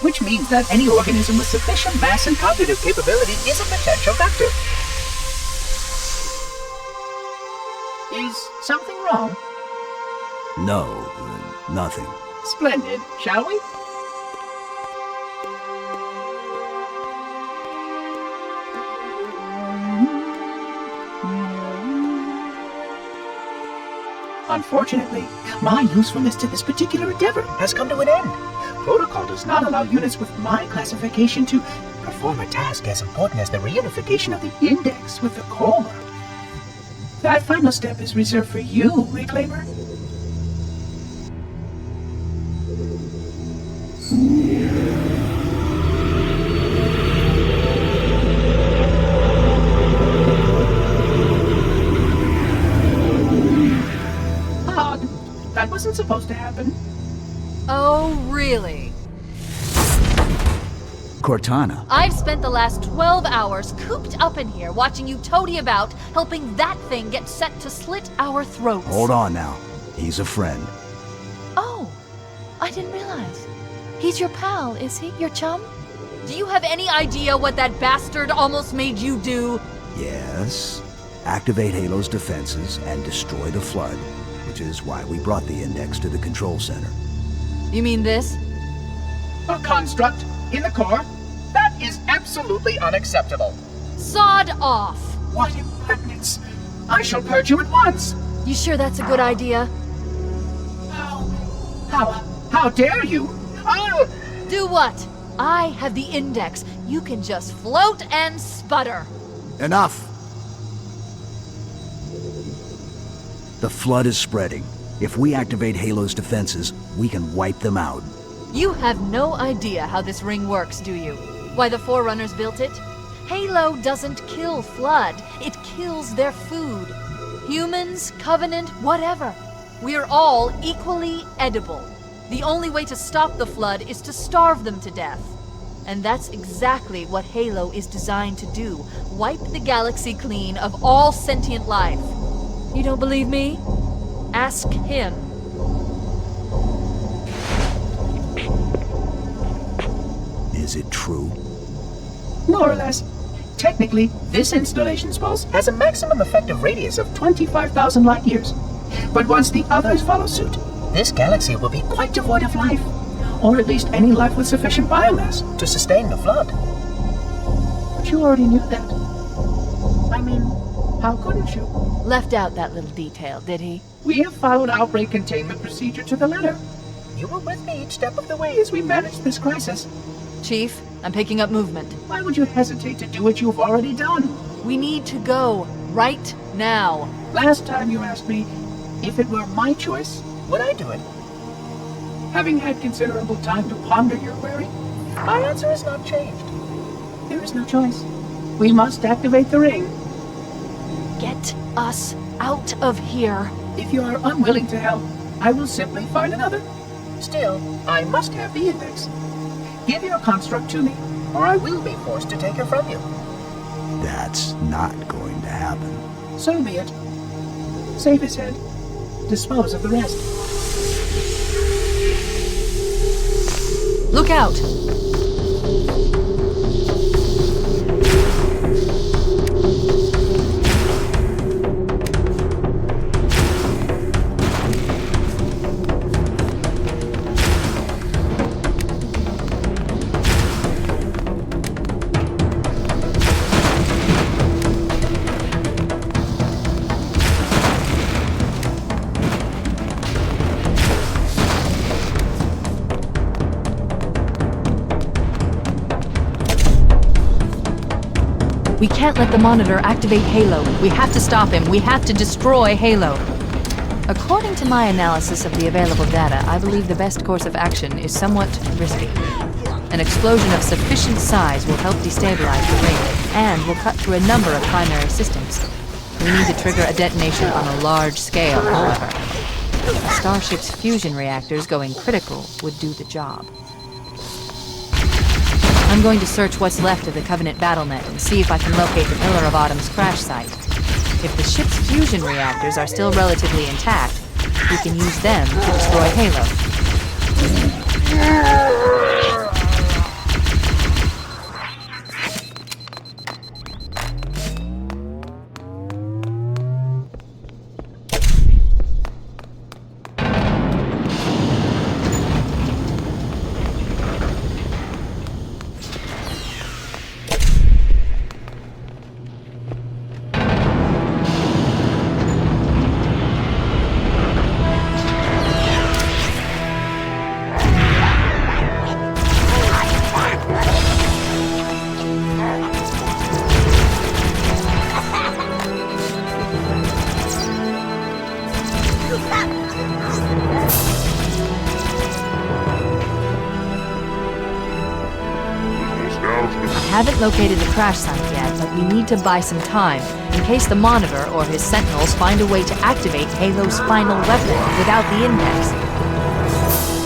which means that any organism with sufficient mass and cognitive capability is a potential vector. Is something wrong? No, nothing. Splendid, shall we? Unfortunately, my usefulness to this particular endeavor has come to an end. Protocol does not allow units with my classification to perform a task as important as the reunification of the index with the core. That final step is reserved for you, Reclaimer. That wasn't supposed to happen. Oh, really? Cortana. I've spent the last 12 hours cooped up in here watching you toady about, helping that thing get set to slit our throats. Hold on now. He's a friend. Oh, I didn't realize. He's your pal, is he? Your chum? Do you have any idea what that bastard almost made you do? Yes. Activate Halo's defenses and destroy the Flood, which is why we brought the index to the control center. You mean this? A construct in the core? That is absolutely unacceptable. Sod off! What impertinence! I shall purge you at once! You sure that's a good idea? How dare you? I'll... Do what? I have the index. You can just float and sputter. Enough! The Flood is spreading. If we activate Halo's defenses, we can wipe them out. You have no idea how this ring works, do you? Why the Forerunners built it? Halo doesn't kill Flood. It kills their food. Humans, Covenant, whatever. We're all equally edible. The only way to stop the Flood is to starve them to death. And that's exactly what Halo is designed to do. Wipe the galaxy clean of all sentient life. You don't believe me? Ask him. Is it true? More or less. Technically, this installation's pulse has a maximum effective radius of 25,000 light years. But once the others follow suit, this galaxy will be quite devoid of life. Or at least any life with sufficient biomass to sustain the Flood. But you already knew that. I mean, how couldn't you? Left out that little detail, did he? We have followed outbreak containment procedure to the letter. You were with me each step of the way as we managed this crisis. Chief, I'm picking up movement. Why would you hesitate to do what you've already done? We need to go. Right now. Last time you asked me, if it were my choice, would I do it? Having had considerable time to ponder your query, my answer has not changed. There is no choice. We must activate the ring. Get us out of here. If you are unwilling to help, I will simply find another. Still, I must have the index. Give your construct to me, or I will be forced to take her from you. That's not going to happen. So be it. Save his head. Dispose of the rest. Look out! We can't let the monitor activate Halo. We have to stop him. We have to destroy Halo. According to my analysis of the available data, I believe the best course of action is somewhat risky. An explosion of sufficient size will help destabilize the ring, and will cut through a number of primary systems. We need to trigger a detonation on a large scale, however. Starship's fusion reactors going critical would do the job. I'm going to search what's left of the Covenant BattleNet and see if I can locate the Pillar of Autumn's crash site. If the ship's fusion reactors are still relatively intact, we can use them to destroy Halo. I haven't located the crash site yet, but we need to buy some time in case the Monitor or his Sentinels find a way to activate Halo's final weapon without the index.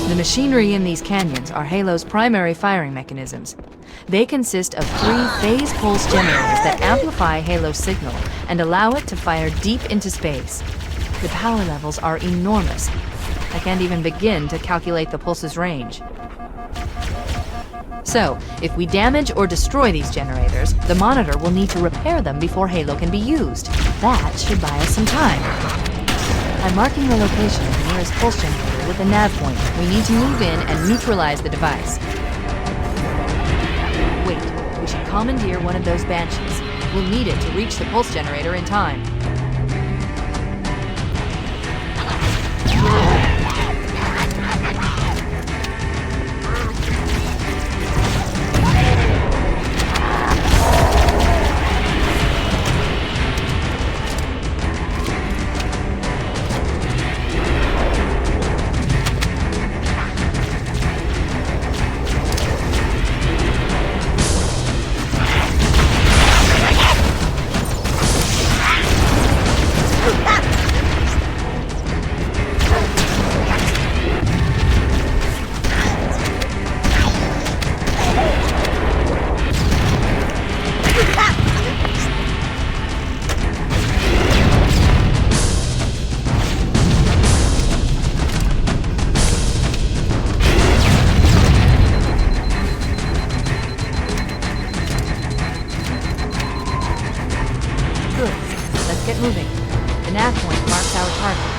The machinery in these canyons are Halo's primary firing mechanisms. They consist of 3 phase pulse generators that amplify Halo's signal and allow it to fire deep into space. The power levels are enormous. I can't even begin to calculate the pulse's range. So, if we damage or destroy these generators, the Monitor will need to repair them before Halo can be used. That should buy us some time. I'm marking the location of the nearest pulse generator with a nav point. We need to move in and neutralize the device. Wait, we should commandeer one of those Banshees. We'll need it to reach the pulse generator in time. Get moving. The nav point marks our target.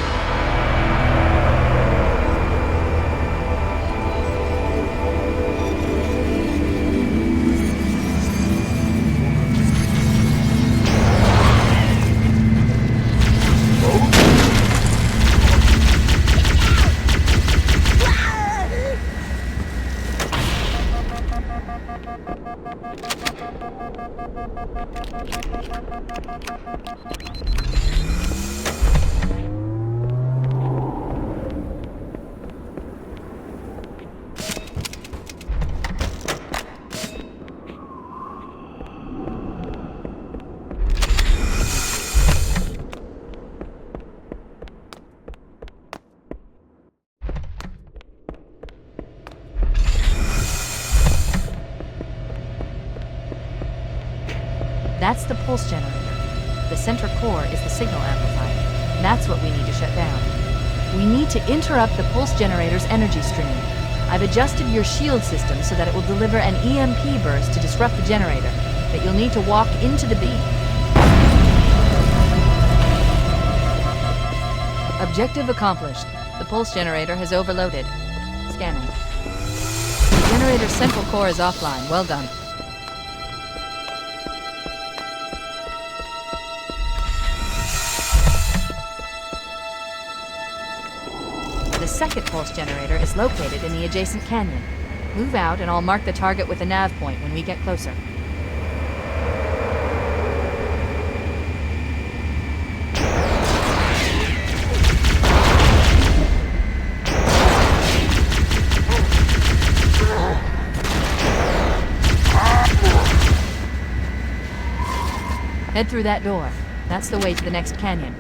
That's the pulse generator. The center core is the signal amplifier. That's what we need to shut down. We need to interrupt the pulse generator's energy stream. I've adjusted your shield system so that it will deliver an EMP burst to disrupt the generator, but you'll need to walk into the beam. Objective accomplished. The pulse generator has overloaded. Scanning. The generator's central core is offline. Well done. The second pulse generator is located in the adjacent canyon. Move out and I'll mark the target with a nav point when we get closer. Head through that door. That's the way to the next canyon.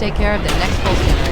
Let's take care of the next pulse generator.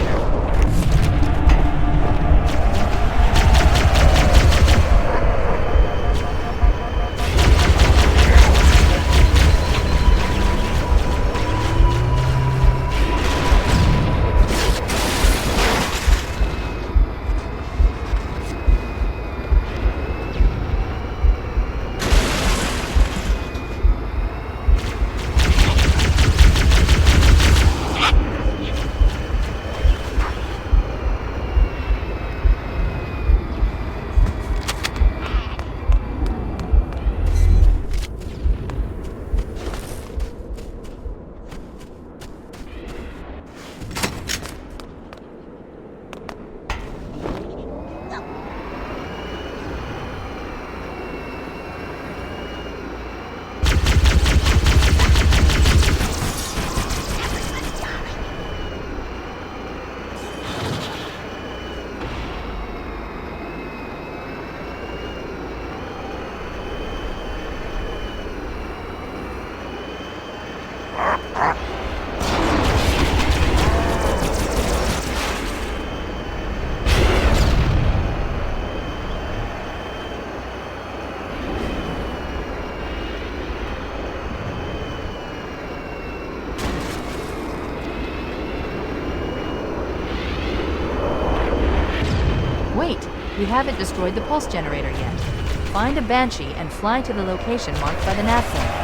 Wait, we haven't destroyed the pulse generator yet. Find a Banshee and fly to the location marked by the nav symbol.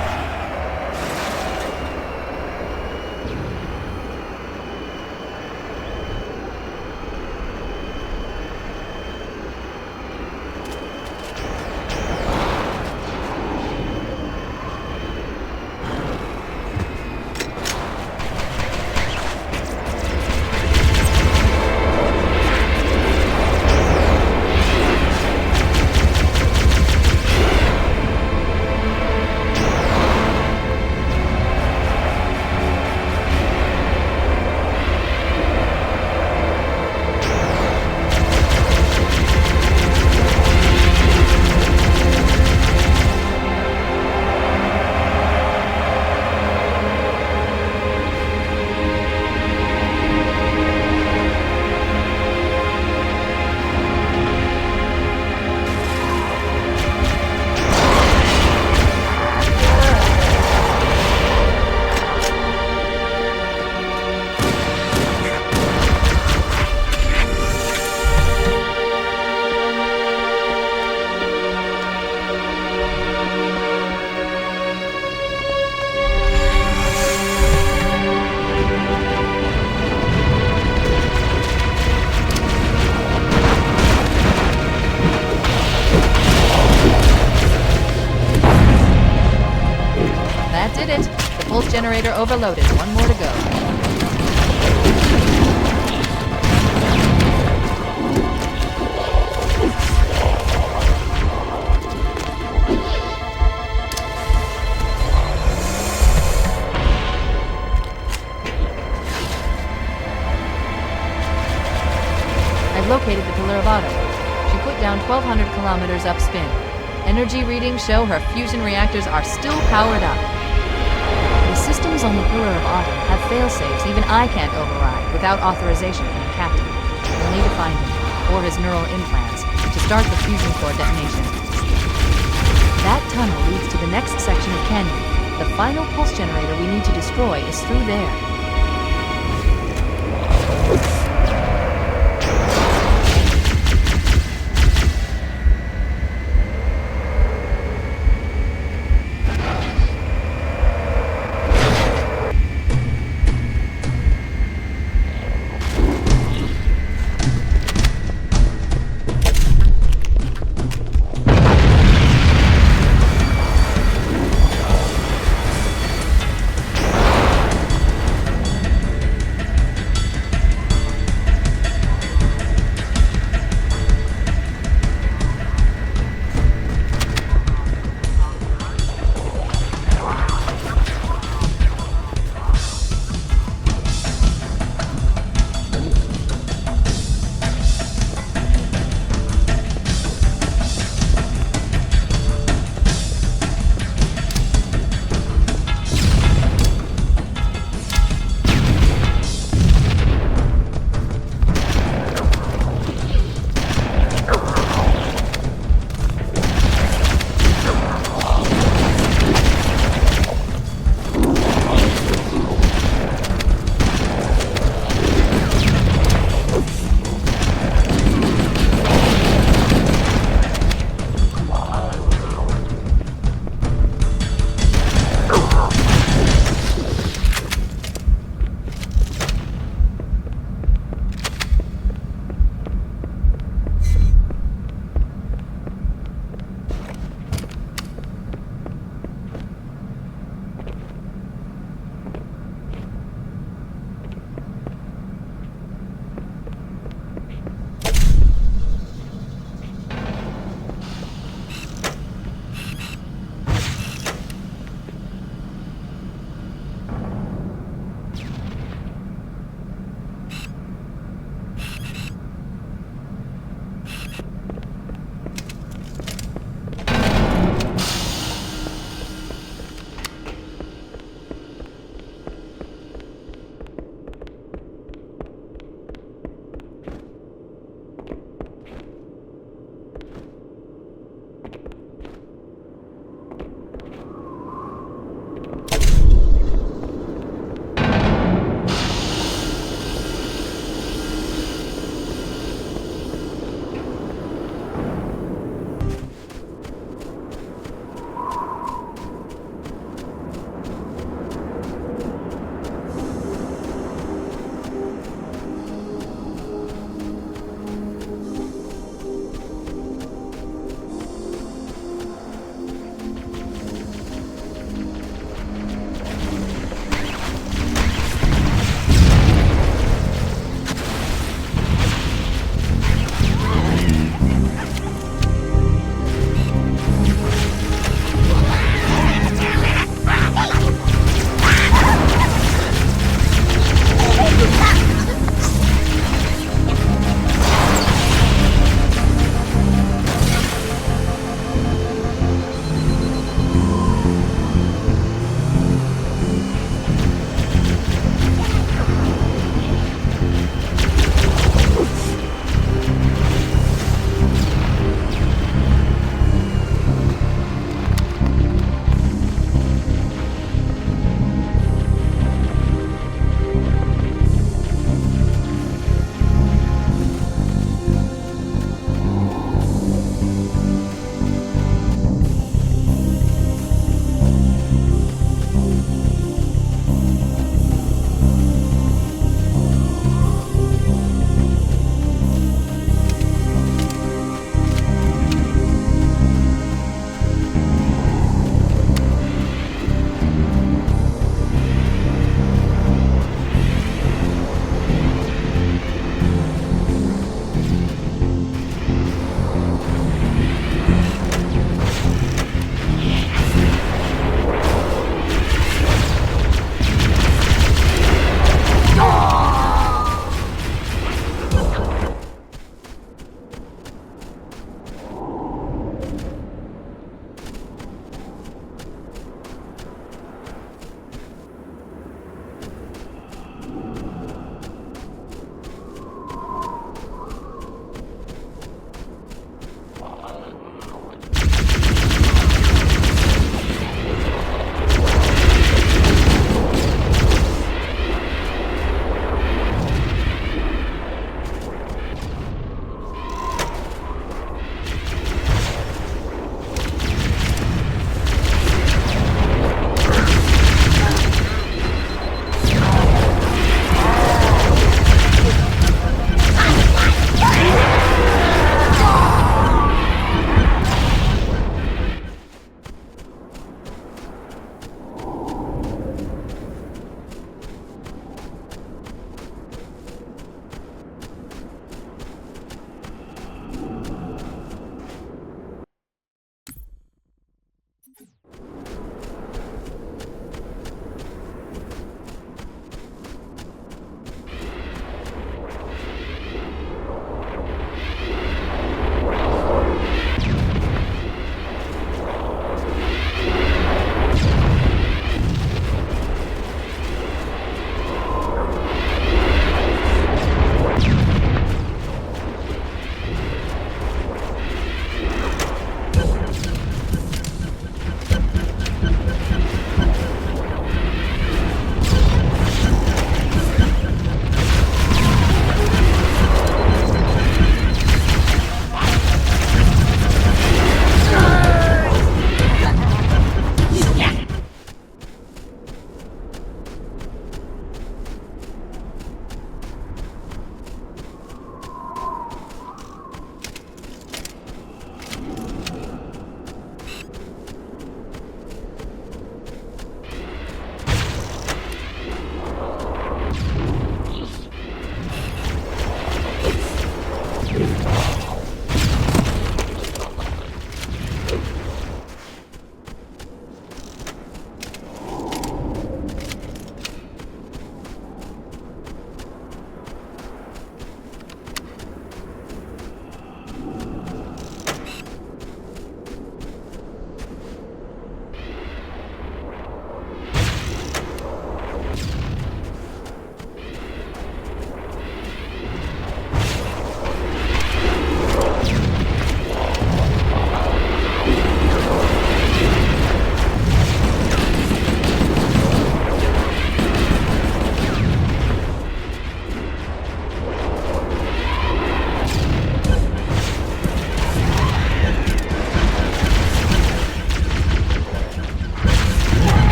Generator overloaded. One more to go. I've located the Pillar of Autumn. She put down 1,200 kilometers upspin. Energy readings show her fusion reactors are still powered up. The systems on the Pillar of Autumn have fail-safes even I can't override without authorization from the captain. We'll need to find him, or his neural implants, to start the fusion core detonation. That tunnel leads to the next section of canyon. The final pulse generator we need to destroy is through there.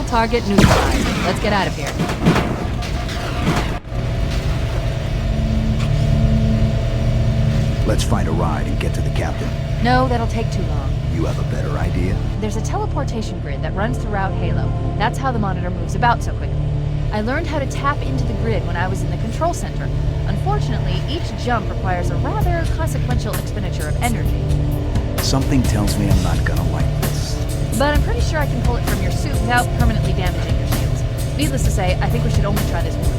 target neutralized. Let's get out of here. Let's find a ride and get to the captain. No, that'll take too long. You have a better idea? There's a teleportation grid that runs throughout Halo. That's how the monitor moves about so quickly. I learned how to tap into the grid when I was in the control center. Unfortunately, each jump requires a rather consequential expenditure of energy. Something tells me I'm not gonna like this. But I'm pretty sure I can pull it from your suit without permanently damaging your shields. Needless to say, I think we should only try this once.